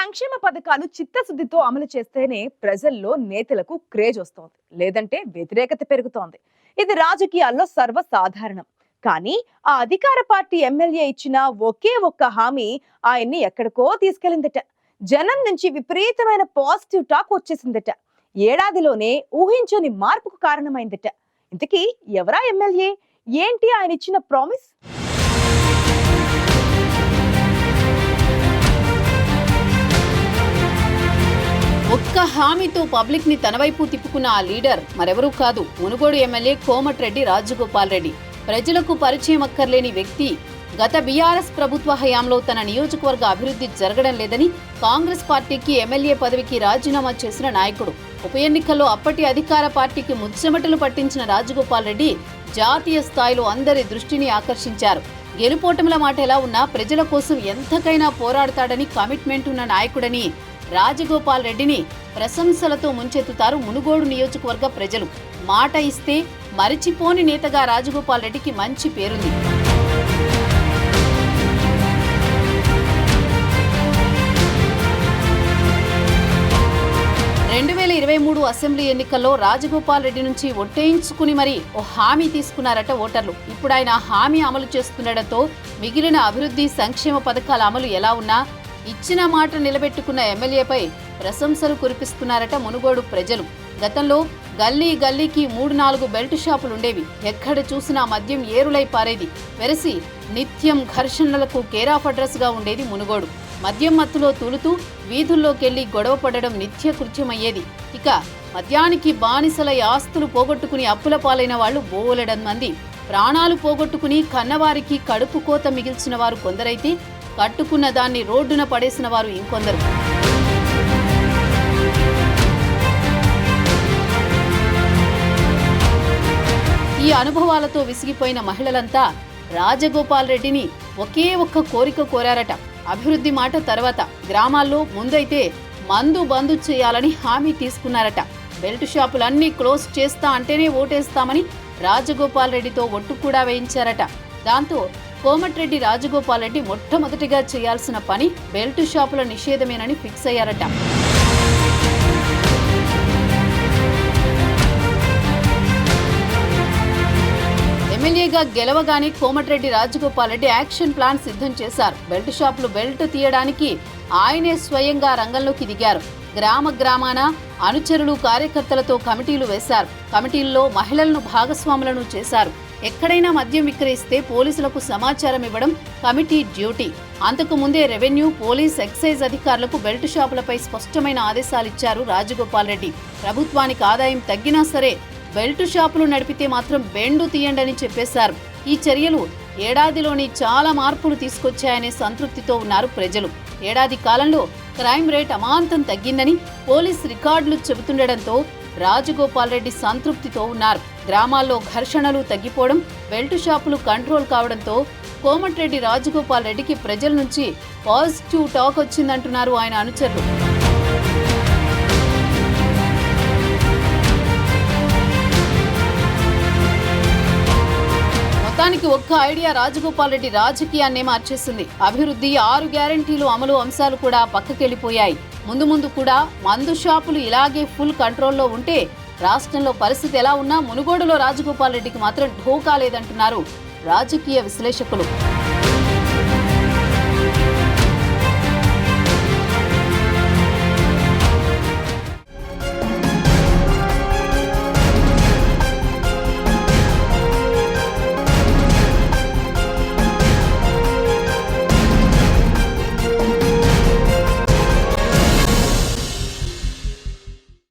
సంక్షేమ పథకాలు చిత్తశుద్ధితో అమలు చేస్తేనే ప్రజల్లో నేతలకు క్రేజ్ వస్తోంది, లేదంటే వ్యతిరేకత పెరుగుతోంది. ఇది రాజకీయాల్లో సర్వసాధారణం. కానీ ఆ అధికార పార్టీ ఎమ్మెల్యే ఇచ్చిన ఒకే ఒక్క హామీ ఆయన్ని ఎక్కడికో తీసుకెళ్లిందట. జనం నుంచి విపరీతమైన పాజిటివ్ టాక్ వచ్చేసిందట. ఏడాదిలోనే ఊహించని మార్పుకు కారణమైందట. ఇంతకీ ఎవరా ఎమ్మెల్యే? ఏంటి ఆయన ఇచ్చిన ప్రామిస్? ఒక్క హామీతో పబ్లిక్ ని తన వైపు తిప్పుకున్న ఆ లీడర్ మరెవరూ కాదు, మునుగోడు ఎమ్మెల్యే కోమటిరెడ్డి రాజగోపాల్ రెడ్డి. ప్రజలకు పరిచయం అక్కర్లేని వ్యక్తి. గత బీఆర్ఎస్ ప్రభుత్వ హయాంలో తన నియోజకవర్గ అభివృద్ధి జరగడం లేదని కాంగ్రెస్ పార్టీకి ఎమ్మెల్యే పదవికి రాజీనామా చేసిన నాయకుడు. ఉప ఎన్నికల్లో అప్పటి అధికార పార్టీకి ముచ్చమటలు పట్టించిన రాజగోపాల్ రెడ్డి జాతీయ స్థాయిలో అందరి దృష్టిని ఆకర్షించారు. గెలుపోటముల మాట ఎలా ఉన్నా ప్రజల కోసం ఎంతకైనా పోరాడతాడని కమిట్మెంట్ ఉన్న నాయకుడని రాజగోపాల్ రెడ్డిని ప్రశంసలతో ముంచెత్తుతారు మునుగోడు నియోజకవర్గ ప్రజలు. మాట ఇస్తే మరిచిపోని నేతగా రాజగోపాల్ రెడ్డికి మంచి పేరుంది. అసెంబ్లీ ఎన్నికల్లో రాజగోపాల్ రెడ్డి నుంచి ఒట్టేయించుకుని మరీ ఓ హామీ తీసుకున్నారట ఓటర్లు. ఇప్పుడు ఆయన హామీ అమలు చేస్తుండటంతో మిగిలిన అభివృద్ధి సంక్షేమ పథకాల అమలు ఎలా ఉన్నా ఇచ్చిన మాట నిలబెట్టుకున్న ఎమ్మెల్యేపై ప్రశంసలు కురిపిస్తున్నారట మునుగోడు ప్రజలు. గతంలో గల్లీ గల్లీకి 3-4 బెల్ట్ షాపులుండేవి. ఎక్కడ చూసినా మద్యం ఏరులై పారేది. వెరసి నిత్యం ఘర్షణలకు కేరాఫ్ అడ్రస్ గా ఉండేది మునుగోడు. మద్యం మత్తులో తూలుతూ వీధుల్లోకెళ్లి గొడవ పడడం నిత్య కృత్యమయ్యేది. ఇక మద్యానికి బానిసలై ఆస్తులు పోగొట్టుకుని అప్పుల పాలైన వాళ్లు బోలెడం మంది. ప్రాణాలు పోగొట్టుకుని కన్నవారికి కడుపు కోత మిగిల్చిన వారు కొందరైతే కట్టుకున్న దాన్ని రోడ్డున పడేసిన వారు ఇంకొందరు. ఈ అనుభవాలతో విసిగిపోయిన మహిళలంతా రాజగోపాల్ రెడ్డిని ఒకే ఒక్క కోరిక కోరారట. అభివృద్ధి మాట తర్వాత గ్రామాల్లో ముందైతే మందు బంద్ చేయాలని హామీ తీసుకున్నారట. బెల్ట్ షాపులన్నీ క్లోజ్ చేస్తా అంటేనే ఓటేస్తామని రాజగోపాల్ రెడ్డితో ఒట్టు కూడా వేయించారట. దాంతో కోమటిరెడ్డి రాజగోపాల్ రెడ్డి మొట్టమొదటిగా చేయాల్సిన పని బెల్ట్ షాపుల నిషేధమేనని ఫిక్స్ అయ్యారట. ఎమ్మెల్యేగా గెలవగానే కోమటిరెడ్డి రాజగోపాల్ రెడ్డి యాక్షన్ ప్లాన్ సిద్ధం చేశారు. బెల్ట్ షాపులు బెల్ట్ తీయడానికి ఆయనే స్వయంగా రంగంలోకి దిగారు. గ్రామాన అనుచరులు కార్యకర్తలతో కమిటీలు వేశారు. కమిటీల్లో మహిళలను భాగస్వాములను చేశారు. ఎక్కడైనా మద్యం విక్రయిస్తే పోలీసులకు సమాచారం ఇవ్వడం కమిటీ డ్యూటీ. అంతకు ముందే రెవెన్యూ, పోలీస్, ఎక్సైజ్ అధికారులకు బెల్ట్ షాపులపై స్పష్టమైన ఆదేశాలిచ్చారు రాజగోపాల్ రెడ్డి. ప్రభుత్వానికి ఆదాయం తగ్గినా సరే బెల్ట్ షాపులు నడిపితే మాత్రం బెండు తీయండని చెప్పేశారు. ఈ చర్యలు ఏడాదిలోని చాలా మార్పులు తీసుకొచ్చాయనే సంతృప్తితో ఉన్నారు ప్రజలు. ఏడాది కాలంలో క్రైమ్ రేట్ అమాంతం తగ్గిందని పోలీస్ రికార్డులు చెబుతుండటంతో రాజగోపాల్ రెడ్డి సంతృప్తితో ఉన్నారు. గ్రామాల్లో ఘర్షణలు తగ్గిపోవడం, బెల్ట్ షాపులు కంట్రోల్ కావడంతో కోమటిరెడ్డి రాజగోపాల్ రెడ్డికి ప్రజల నుంచి పాజిటివ్ టాక్ వచ్చిందంటున్నారు ఆయన అనుచరులు. మొత్తానికి ఒక్క ఐడియా రాజగోపాల్ రెడ్డి రాజకీయాన్నే మార్చేసింది. అభివృద్ధి, 6 గ్యారంటీలు అమలు అంశాలు కూడా పక్కకెళ్లిపోయాయి. ముందు కూడా మందు షాపులు ఇలాగే ఫుల్ కంట్రోల్లో ఉంటే రాష్ట్రంలో పరిస్థితి ఎలా ఉన్నా మునుగోడులో రాజగోపాల్ రెడ్డికి మాత్రం ఢోకా లేదంటున్నారు రాజకీయ విశ్లేషకులు.